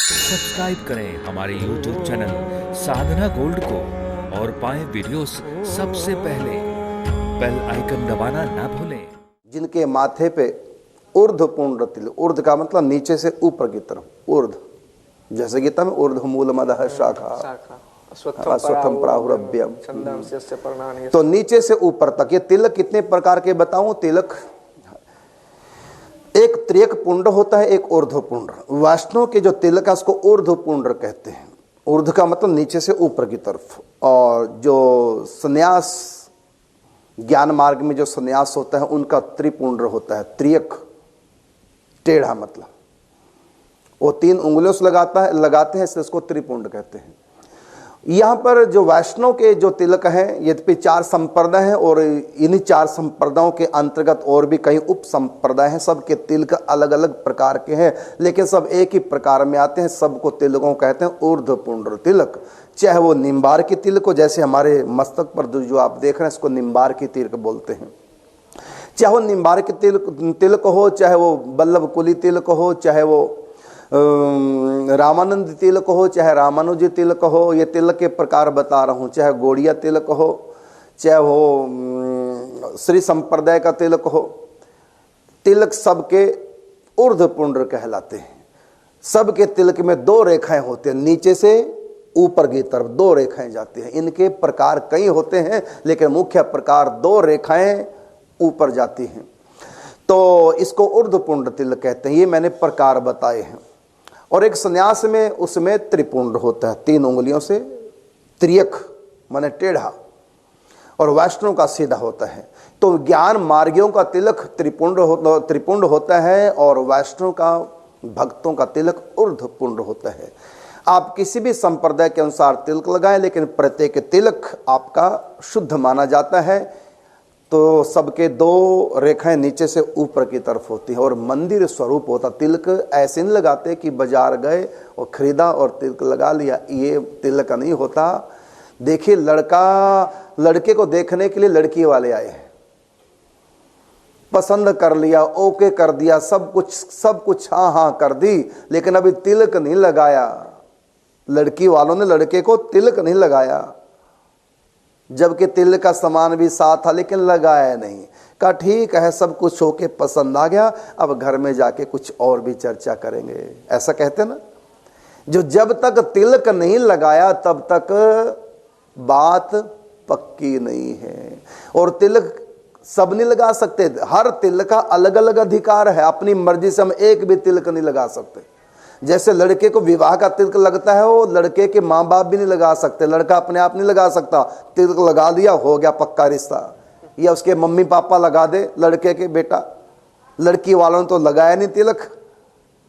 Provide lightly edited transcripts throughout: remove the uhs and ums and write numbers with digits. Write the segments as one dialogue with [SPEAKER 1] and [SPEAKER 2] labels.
[SPEAKER 1] Subscribe करें हमारे YouTube channel साधना gold को और पाएं वीडियोस सबसे पहले। बेल आइकन दबाना ना भूलें।
[SPEAKER 2] जिनके माथे पे ऊर्ध्व पुंड्र तिलक, ऊर्ध्व का मतलब नीचे से ऊपर की तरफ, ऊर्ध्व, जैसे गीता में ऊर्ध्व मूल मदः शाखा अश्वत्थम प्राहुरभ्यम, तो नीचे से ऊपर तक ये तिलक कितने प्रकार के बताऊं। तिलक एक त्रियक पुंड होता है, एक ऊर्ध्व पुंड। वैष्णव के जो तिलक है उसको ऊर्ध्व पुंड कहते हैं। ऊर्ध्व का मतलब नीचे से ऊपर की तरफ। और जो संन्यास ज्ञान मार्ग में जो संन्यास होता है उनका त्रिपुंड होता है, त्रियक, टेढ़ा मतलब वो 3 उंगलियों से लगाते हैं, इसलिए उसको त्रिपुंड कहते हैं। यहाँ पर जो वैष्णव के जो तिलक हैं, यद्यपि 4 संप्रदाय हैं और इन्हीं 4 संप्रदायों के अंतर्गत और भी कई उप संप्रदाय हैं। सबके तिलक अलग अलग प्रकार के हैं, लेकिन सब एक ही प्रकार में आते हैं। सबको तिलकों कहते हैं ऊर्ध्व पुंड्र तिलक। चाहे वो निम्बार की तिलक हो, जैसे हमारे मस्तक पर जो आप देख रहे हैं इसको निम्बार की तिलक बोलते हैं। चाहे वो निम्बार की तिलक हो, चाहे वो बल्लभ कुली तिलक हो, चाहे वो रामानंद तिलक हो, चाहे रामानुज तिलक हो, ये तिलक के प्रकार बता रहा हूँ। चाहे गौड़िया तिलक हो, चाहे वो श्री संप्रदाय का तिलक हो, तिलक सबके ऊर्ध्व पुंड्र कहलाते हैं। सबके तिलक में 2 रेखाएं होते हैं, नीचे से ऊपर की तरफ 2 रेखाएं जाती हैं। इनके प्रकार कई होते हैं, लेकिन मुख्य प्रकार 2 रेखाएं ऊपर जाती हैं, तो इसको ऊर्ध्व पुंड्र तिलक कहते हैं। ये मैंने प्रकार बताए हैं। और एक संन्यास में उसमें त्रिपुंड होता है, 3 उंगलियों से, त्रियक माने टेढ़ा, और वैष्णव का सीधा होता है। तो ज्ञान मार्गियों का तिलक त्रिपुंड होता है और वैष्णव का, भक्तों का तिलक ऊर्ध्व पुंड होता है। आप किसी भी संप्रदाय के अनुसार तिलक लगाएं, लेकिन प्रत्येक तिलक आपका शुद्ध माना जाता है। तो सबके 2 रेखाएं नीचे से ऊपर की तरफ होती है और मंदिर स्वरूप होता। तिलक ऐसे नहीं लगाते कि बाजार गए और खरीदा और तिलक लगा लिया, ये तिलक नहीं होता। देखिए, लड़के को देखने के लिए लड़की वाले आए, पसंद कर लिया, ओके कर दिया, सब कुछ हाँ हाँ कर दी, लेकिन अभी तिलक नहीं लगाया। लड़की वालों ने लड़के को तिलक नहीं लगाया, जबकि तिलक का सामान भी साथ था, लेकिन लगाया नहीं। कहा ठीक है, सब कुछ होके पसंद आ गया, अब घर में जाके कुछ और भी चर्चा करेंगे, ऐसा कहते ना। जो जब तक तिलक नहीं लगाया तब तक बात पक्की नहीं है। और तिलक सब नहीं लगा सकते, हर तिलक का अलग अलग अधिकार है। अपनी मर्जी से हम एक भी तिलक नहीं लगा सकते। जैसे लड़के को विवाह का तिलक लगता है, वो लड़के के माँ बाप भी नहीं लगा सकते, लड़का अपने आप नहीं लगा सकता। तिलक लगा दिया, हो गया पक्का रिश्ता। या उसके मम्मी पापा लगा दे लड़के के बेटा। लड़की वालों ने तो लगाया नहीं तिलक,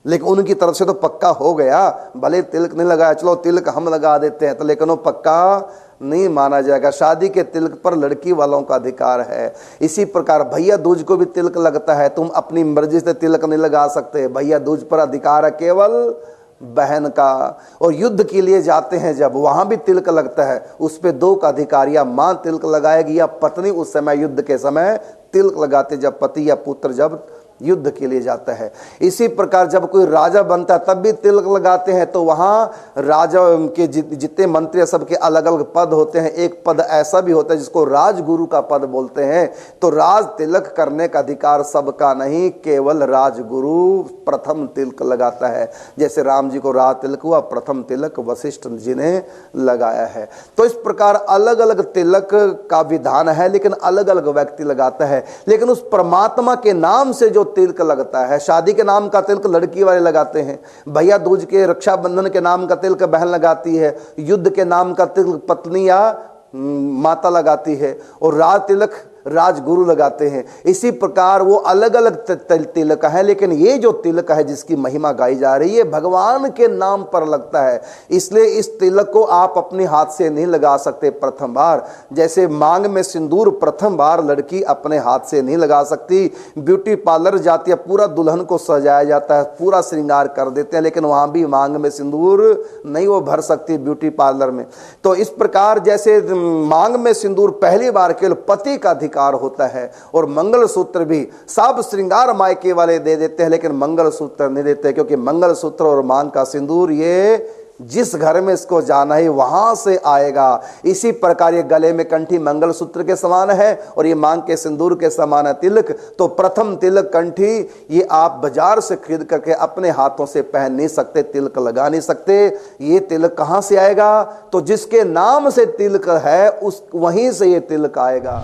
[SPEAKER 2] लेकिन उनकी तरफ से तो पक्का हो गया। भले तिलक नहीं लगाया, चलो तिलक हम लगा देते हैं, तो लेकिन वो पक्का नहीं माना जाएगा। शादी के तिलक पर लड़की वालों का अधिकार है। इसी प्रकार भैया दूज को भी तिलक लगता है, तुम अपनी मर्जी से तिलक नहीं लगा सकते। भैया दूज पर अधिकार है केवल बहन का। और युद्ध के लिए जाते हैं जब, वहां भी तिलक लगता है, उस पे 2 का अधिकार, या मां तिलक लगाएगी या पत्नी उस समय युद्ध के समय तिलक लगाते, जब पति या पुत्र जब युद्ध के लिए जाता है। इसी प्रकार जब कोई राजा बनता है तब भी तिलक लगाते हैं। तो वहां राजा के जितने मंत्री सबके अलग अलग पद होते हैं। एक पद ऐसा भी होता है जिसको राजगुरु का पद बोलते हैं। तो राज तिलक करने का अधिकार सबका नहीं, केवल राजगुरु प्रथम तिलक लगाता है। जैसे राम जी को राज तिलक हुआ, प्रथम तिलक वशिष्ठ जी ने लगाया है। तो इस प्रकार अलग अलग तिलक का विधान है, लेकिन अलग अलग व्यक्ति लगाता है। लेकिन उस परमात्मा के नाम से जो तिलक लगता है, शादी के नाम का तिलक लड़की वाले लगाते हैं, भैया दूज के रक्षाबंधन के नाम का तिलक बहन लगाती है, युद्ध के नाम का तिलक पत्नी या माता लगाती है, और राज तिलक राजगुरु लगाते हैं। इसी प्रकार वो अलग अलग तिलक है, लेकिन ये जो तिलक है जिसकी महिमा गाई जा रही है भगवान के नाम पर लगता है। इसलिए इस तिलक को आप अपने हाथ से नहीं लगा सकते प्रथम बार। जैसे मांग में सिंदूर प्रथम बार लड़की अपने हाथ से नहीं लगा सकती। ब्यूटी पार्लर जाती है, पूरा दुल्हन को सजाया जाता है, पूरा श्रृंगार कर देते हैं, लेकिन वहां भी मांग में सिंदूर नहीं वो भर सकती ब्यूटी पार्लर में। तो इस प्रकार जैसे मांग में सिंदूर पहली बार केवल पति का अधिकार अधिकार होता है। और मंगलसूत्र भी सब श्रृंगार मायके वाले दे देते हैं, लेकिन मंगलसूत्र नहीं देते, क्योंकि मंगलसूत्र और मांग का सिंदूर ये जिस घर में इसको जाना है वहां से आएगा। इसी प्रकार ये गले में कंठी मंगलसूत्र के समान है और ये मांग के सिंदूर के समान है तिलक। तो प्रथम तिलक कंठी ये आप बाजार से खरीद करके अपने हाथों से पहन नहीं सकते, तिलक लगा नहीं सकते। ये तिलक कहां से आएगा? तो जिसके नाम से तिलक है उस वहीं से ये तिलक आएगा।